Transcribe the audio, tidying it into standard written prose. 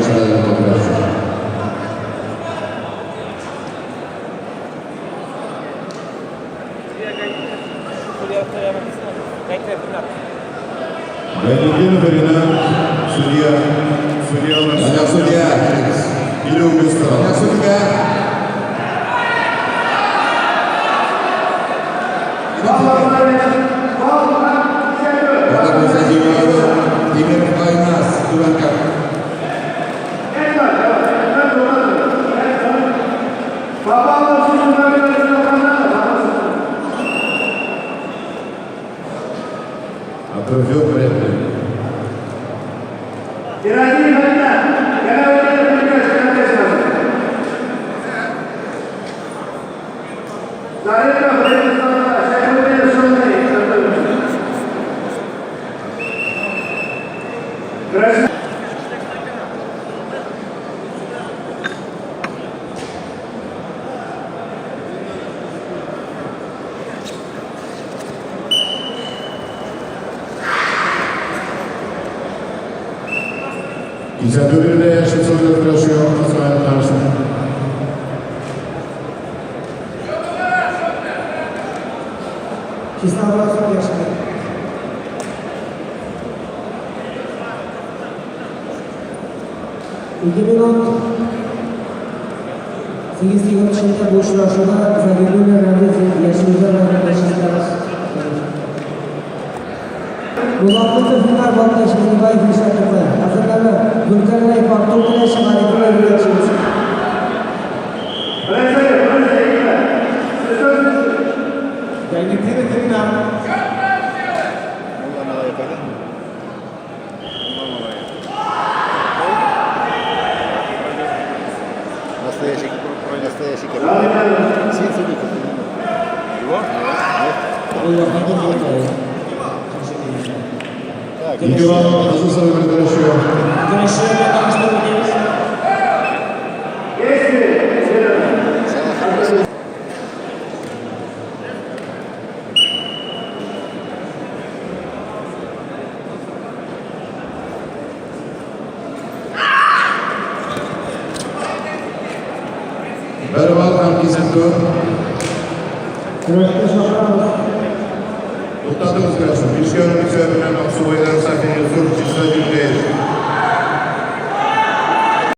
başlayalım operasyon. Belirgin Ferina, Surya Banyak Surya. Ilu Gusto. Banyak Surya. Bapak Musa Jiwa, Timur Kaimas, Tulankan. Atrovio Prete. Izaturyle jeszcze co zapraszują na całym naszym. Kisnavlar son yaşında. Сегиздегі шында бұл ұшырашуға Загидуллин Рамиз yaşımıza rağmen Muhammad Fikar Vatandaş Mizibay Fişatırda hazırlanan Gülkanay Faktörüne şımarıkına yürüyüşümüz. Gaynetleri Fikar Настоящий Синцевик. Его? Ivan Azuz'a karışıyor. Görüşlerine karşılamayacağız. Berval Kamkizento. Görüşte şoklarımız. Tuttadığımız karşı bir şey önümüzde önemli. Aksu boyları sayfayı zor çizgiler.